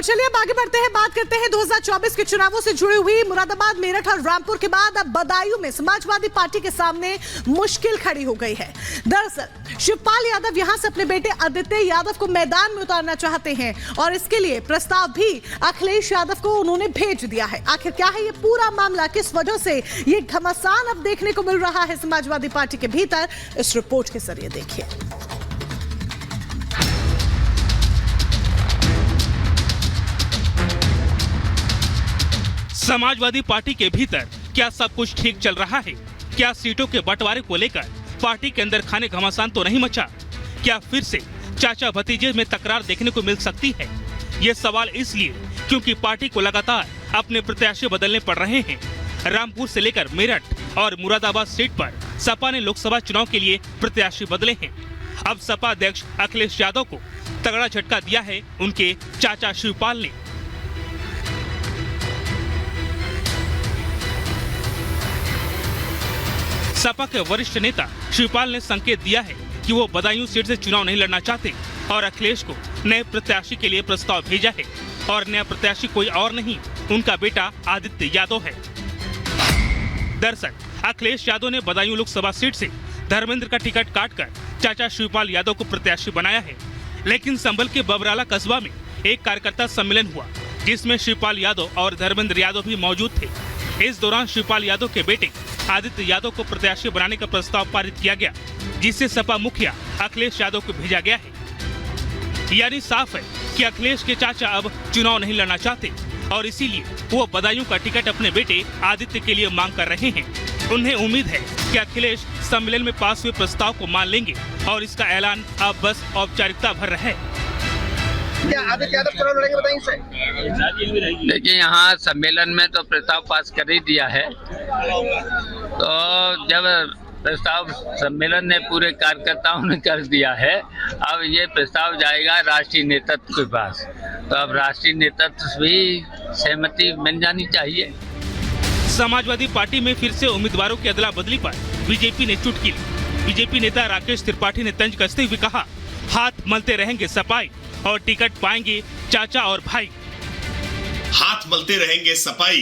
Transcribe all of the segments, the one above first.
और चलिए अब आगे बढ़ते हैं, बात करते हैं 2024 के चुनावों से जुड़ी हुई। मुरादाबाद, मेरठ और रामपुर के बाद अब बदायूं में समाजवादी पार्टी के सामने मुश्किल खड़ी हो गई है। दरअसल शिवपाल यादव यहां से अपने बेटे आदित्य यादव को मैदान में उतारना चाहते हैं और इसके लिए प्रस्ताव भी अखिलेश यादव को उन्होंने भेज दिया है। आखिर क्या है ये पूरा मामला, किस वजह से ये घमासान अब देखने को मिल रहा है समाजवादी पार्टी के भीतर, इस रिपोर्ट के जरिए देखिए। समाजवादी पार्टी के भीतर क्या सब कुछ ठीक चल रहा है? क्या सीटों के बंटवारे को लेकर पार्टी के अंदर खाने घमासान तो नहीं मचा? क्या फिर से चाचा भतीजे में तकरार देखने को मिल सकती है? ये सवाल इसलिए क्योंकि पार्टी को लगातार अपने प्रत्याशी बदलने पड़ रहे हैं। रामपुर से लेकर मेरठ और मुरादाबाद सीट पर सपा ने लोकसभा चुनाव के लिए प्रत्याशी बदले हैं। अब सपा अध्यक्ष अखिलेश यादव को तगड़ा झटका दिया है उनके चाचा शिवपाल ने। सपा के वरिष्ठ नेता शिवपाल ने संकेत दिया है कि वो बदायूं सीट से चुनाव नहीं लड़ना चाहते और अखिलेश को नए प्रत्याशी के लिए प्रस्ताव भेजा है और नया प्रत्याशी कोई और नहीं, उनका बेटा आदित्य यादव है। दरअसल अखिलेश यादव ने बदायूं लोकसभा सीट से धर्मेंद्र का टिकट काटकर चाचा शिवपाल यादव को प्रत्याशी बनाया है, लेकिन संभल के बबराला कस्बा में एक कार्यकर्ता सम्मेलन हुआ जिसमें शिवपाल यादव और धर्मेंद्र यादव भी मौजूद थे। इस दौरान शिवपाल यादव के बेटे आदित्य यादव को प्रत्याशी बनाने का प्रस्ताव पारित किया गया, जिससे सपा मुखिया अखिलेश यादव को भेजा गया है। यानी साफ है कि अखिलेश के चाचा अब चुनाव नहीं लड़ना चाहते और इसीलिए वो बदायूं का टिकट अपने बेटे आदित्य के लिए मांग कर रहे हैं। उन्हें उम्मीद है कि अखिलेश सम्मेलन में पास हुए प्रस्ताव को मान लेंगे और इसका ऐलान अब बस औपचारिकता भर रहा है। क्या आदित्य यादव चुनाव लड़ेंगे बताइए सर? देखिए, यहाँ सम्मेलन में तो प्रस्ताव पास कर ही दिया है, तो जब प्रस्ताव सम्मेलन ने पूरे कार्यकर्ताओं ने कर दिया है, अब ये प्रस्ताव जाएगा राष्ट्रीय नेतृत्व के पास, तो अब राष्ट्रीय नेतृत्व भी सहमति मिल जानी चाहिए। समाजवादी पार्टी में फिर से उम्मीदवारों की अदला बदली पर बीजेपी ने चुटकी ली। बीजेपी नेता राकेश त्रिपाठी ने तंज कसते हुए कहा, हाथ मलते रहेंगे सपाई और टिकट पाएंगे चाचा और भाई। हाथ मलते रहेंगे सपाई,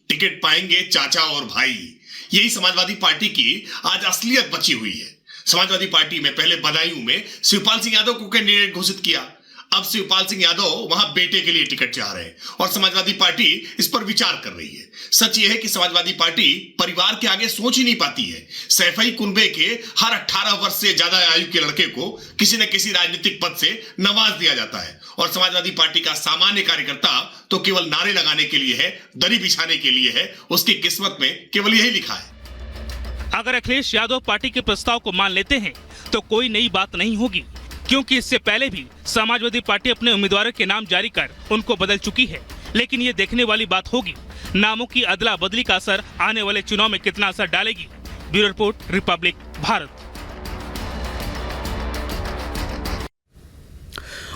टिकट पाएंगे चाचा और भाई, यही समाजवादी पार्टी की आज असलियत बची हुई है। समाजवादी पार्टी में पहले बदायूं में शिवपाल सिंह यादव को कैंडिडेट घोषित किया, अब शिवपाल सिंह यादव वहां बेटे के लिए टिकट चाह रहे हैं और समाजवादी पार्टी इस पर विचार कर रही है। सच यह है कि समाजवादी पार्टी परिवार के आगे सोच ही नहीं पाती है। सैफई कुनबे के हर 18 वर्ष से ज्यादा आयु के लड़के को किसी न किसी राजनीतिक पद से नवाज दिया जाता है और समाजवादी पार्टी का सामान्य कार्यकर्ता तो केवल नारे लगाने के लिए है, दरी बिछाने के लिए है, उसकी किस्मत में केवल यही लिखा है। अगर अखिलेश यादव पार्टी के प्रस्ताव को मान लेते हैं तो कोई नई बात नहीं होगी, क्योंकि इससे पहले भी समाजवादी पार्टी अपने उम्मीदवारों के नाम जारी कर उनको बदल चुकी है। लेकिन ये देखने वाली बात होगी नामों की अदला बदली का असर आने वाले चुनाव में कितना असर डालेगी। Bureau report, Republic Bharat.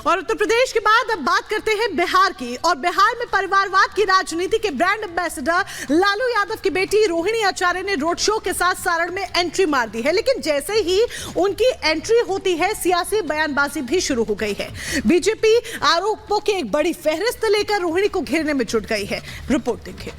और उत्तर प्रदेश के बाद अब बात करते हैं बिहार की। और बिहार में परिवारवाद की राजनीति के ब्रांड एम्बेसडर लालू यादव की बेटी रोहिणी आचार्य ने रोड शो के साथ सारण में एंट्री मार दी है, लेकिन जैसे ही उनकी एंट्री होती है सियासी बयानबाजी भी शुरू हो गई है। बीजेपी आरोपों की एक बड़ी फहरिस्त लेकर रोहिणी को घेरने में जुट गई है। रिपोर्ट देखिए।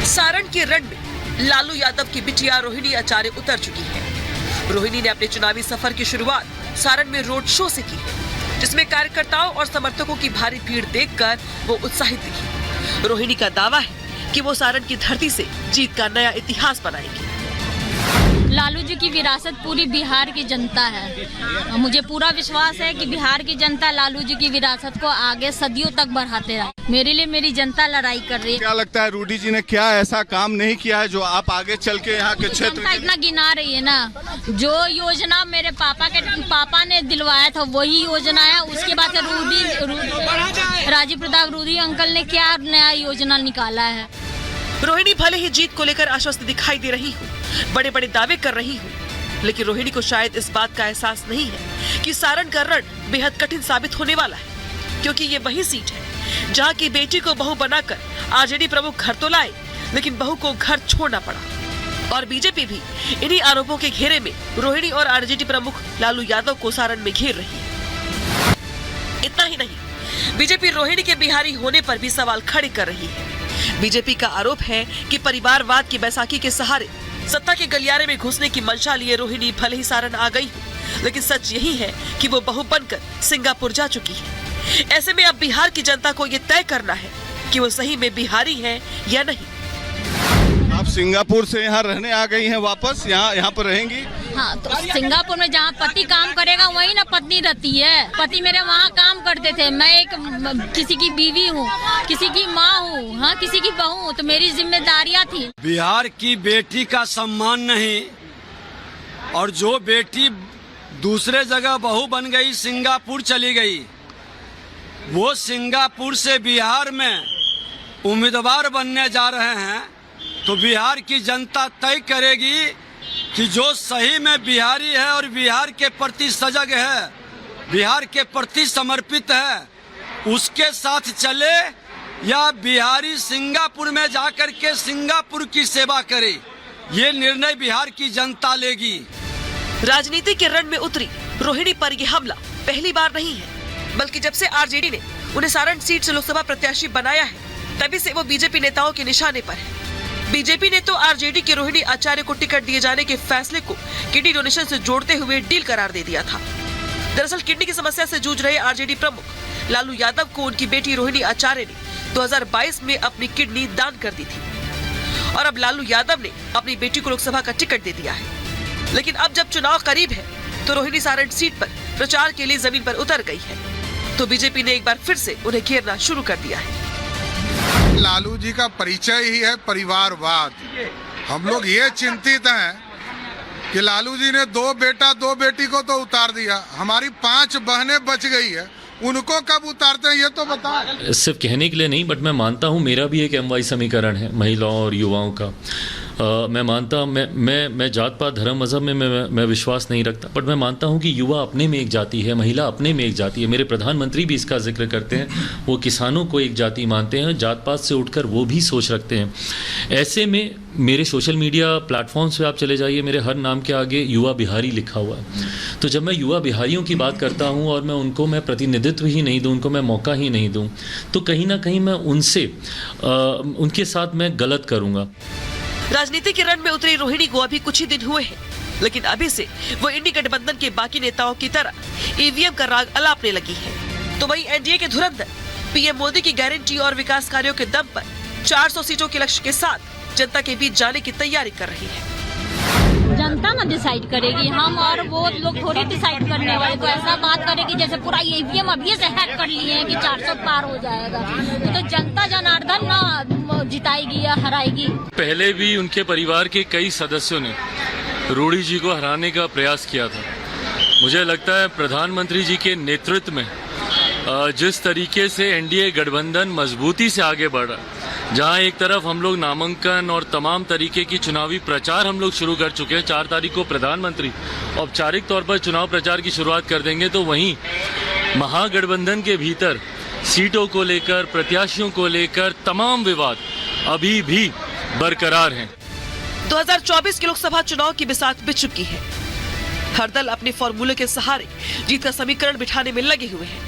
सारण के रण में लालू यादव की बिटिया रोहिणी आचार्य उतर चुकी है। रोहिणी ने अपने चुनावी सफर की शुरुआत सारण में रोड शो से की है, जिसमें कार्यकर्ताओं और समर्थकों की भारी भीड़ देखकर वो उत्साहित दिखी। रोहिणी का दावा है कि वो सारण की धरती से जीत का नया इतिहास बनाएगी। लालू जी की विरासत पूरी बिहार की जनता है। मुझे पूरा विश्वास है कि बिहार की जनता लालू जी की विरासत को आगे सदियों तक बढ़ाते रहे। मेरे लिए मेरी जनता लड़ाई कर रही है। क्या लगता है रूडी जी ने क्या ऐसा काम नहीं किया है जो आप आगे चल के यहाँ के क्षेत्र इतना गिना रही है ना? जो योजना मेरे पापा ने दिलवाया था वही योजना है। उसके बाद राजीव प्रताप रूडी अंकल ने क्या नया योजना निकाला है? रोहिणी भले ही जीत को लेकर आश्वस्त दिखाई दे रही हो, बड़े बड़े दावे कर रही हो, लेकिन रोहिणी को शायद इस बात का एहसास नहीं है कि सारण का रण बेहद कठिन साबित होने वाला है, क्योंकि ये वही सीट है जहां की बेटी को बहू बनाकर आरजेडी प्रमुख घर तो लाए, लेकिन बहू को घर छोड़ना पड़ा। और बीजेपी भी इन्हीं आरोपों के घेरे में रोहिणी और आरजेडी प्रमुख लालू यादव को सारण में घेर रही है। इतना ही नहीं, बीजेपी रोहिणी के बिहारी होने पर भी सवाल खड़े कर रही है। बीजेपी का आरोप है कि परिवारवाद की बैसाखी के सहारे सत्ता के गलियारे में घुसने की मंशा लिए रोहिणी भले ही सारण आ गई हो, लेकिन सच यही है कि वो बहू बनकर सिंगापुर जा चुकी है। ऐसे में अब बिहार की जनता को ये तय करना है कि वो सही में बिहारी है या नहीं। आप सिंगापुर से यहाँ रहने आ गई हैं वापस, यहाँ पर रहेंगी? हाँ, तो सिंगापुर में जहाँ पति काम करेगा वही ना पत्नी रहती है। पति मेरे वहाँ काम करते थे, मैं एक किसी की बीवी हूँ, किसी की माँ हूँ, हाँ किसी की बहू हूँ, तो मेरी जिम्मेदारियाँ थी। बिहार की बेटी का सम्मान नहीं, और जो बेटी दूसरे जगह बहू बन गई, सिंगापुर चली गई, वो सिंगापुर से बिहार में उम्मीदवार बनने जा रहे हैं, तो बिहार की जनता तय करेगी कि जो सही में बिहारी है और बिहार के प्रति सजग है, बिहार के प्रति समर्पित है, उसके साथ चले, या बिहारी सिंगापुर में जाकर के सिंगापुर की सेवा करे। ये निर्णय बिहार की जनता लेगी। राजनीति के रण में उतरी रोहिणी पर यह हमला पहली बार नहीं है, बल्कि जब से आरजेडी ने उन्हें सारण सीट से लोकसभा प्रत्याशी बनाया है, तभी से वो बीजेपी नेताओं के निशाने पर है। बीजेपी ने तो आरजेडी के रोहिणी आचार्य को टिकट दिए जाने के फैसले को किडनी डोनेशन से जोड़ते हुए डील करार दे दिया था। दरअसल किडनी की समस्या से जूझ रहे आरजेडी प्रमुख लालू यादव को उनकी बेटी रोहिणी आचार्य ने 2022 में अपनी किडनी दान कर दी थी, और अब लालू यादव ने अपनी बेटी को लोकसभा का टिकट दे दिया है। लेकिन अब जब चुनाव करीब है, तो रोहिणी सारण सीट पर प्रचार के लिए जमीन पर उतर गई है, तो बीजेपी ने एक बार फिर से उन्हें घेरना शुरू कर दिया है। लालू जी का परिचय ही है परिवारवाद। हम लोग ये चिंतित हैं कि लालू जी ने 2 बेटा 2 बेटी को तो उतार दिया, हमारी 5 बहनें बच गई है, उनको कब उतारते हैं ये तो बताएं। सिर्फ कहने के लिए नहीं, बट मैं मानता हूँ मेरा भी एक MY समीकरण है महिलाओं और युवाओं का। मैं मानता हूँ, मैं जात पात धर्म मज़हब में मैं विश्वास नहीं रखता, बट मैं मानता हूँ कि युवा अपने में एक जाति है, महिला अपने में एक जाति है। मेरे प्रधानमंत्री भी इसका जिक्र करते हैं, वो किसानों को एक जाति मानते हैं, जात पात से उठकर वो भी सोच रखते हैं। ऐसे में मेरे सोशल मीडिया प्लेटफॉर्म्स पे आप चले जाइए, मेरे हर नाम के आगे युवा बिहारी लिखा हुआ है। तो जब मैं युवा बिहारियों की बात करता हूँ और मैं उनको मैं प्रतिनिधित्व ही नहीं दूँ, उनको मैं मौका ही नहीं दूँ, तो कहीं ना कहीं मैं उनके साथ मैं गलत करूँगा। राजनीति के रण में उतरी रोहिणी को अभी कुछ ही दिन हुए हैं, लेकिन अभी से वो इंडी गठबंधन के बाकी नेताओं की तरह ईवीएम का राग अलापने लगी है। तो वहीं एनडीए के धुरंधर पीएम मोदी की गारंटी और विकास कार्यों के दम पर 400 सीटों के लक्ष्य के साथ जनता के बीच जाने की तैयारी कर रही है। जनता ना डिसाइड करेगी, हम और वो लोग थोड़ी डिसाइड करने वाले। तो ऐसा बात करेगी जैसे पूरा ईवीएम अभी से हैक कर लिए हैं कि 400 पार हो जाएगा, तो जनता जनार्दन ना जिताएगी या हराएगी। पहले भी उनके परिवार के कई सदस्यों ने रोहिणी जी को हराने का प्रयास किया था। मुझे लगता है प्रधानमंत्री जी के नेतृत्व में जिस तरीके से एनडीए गठबंधन मजबूती से आगे बढ़ रहा है, जहां एक तरफ हम लोग नामांकन और तमाम तरीके की चुनावी प्रचार हम लोग शुरू कर चुके हैं, 4 तारीख को प्रधानमंत्री औपचारिक तौर पर चुनाव प्रचार की शुरुआत कर देंगे, तो वहीं महागठबंधन के भीतर सीटों को लेकर, प्रत्याशियों को लेकर तमाम विवाद अभी भी बरकरार हैं। 2024 के लोकसभा चुनाव की बिसात बिछ चुकी है। हर दल अपने फॉर्मूले के सहारे जीत का समीकरण बिठाने में लगे हुए हैं,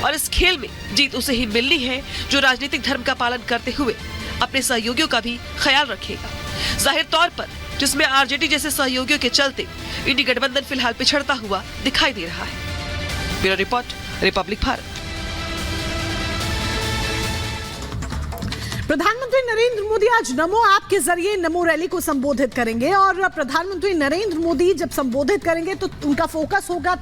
और इस खेल में जीत उसे ही मिलनी है जो राजनीतिक धर्म का पालन करते हुए अपने सहयोगियों का भी ख्याल रखेगा। जाहिर तौर पर जिसमें आरजेडी जैसे सहयोगियों के चलते इंडी गठबंधन फिलहाल पिछड़ता हुआ दिखाई दे रहा है। Bureau report, Republic Bharat. प्रधानमंत्री नरेंद्र मोदी आज नमो ऐप के जरिए नमो रैली को संबोधित करेंगे, और प्रधानमंत्री नरेंद्र मोदी जब संबोधित करेंगे तो उनका फोकस होगा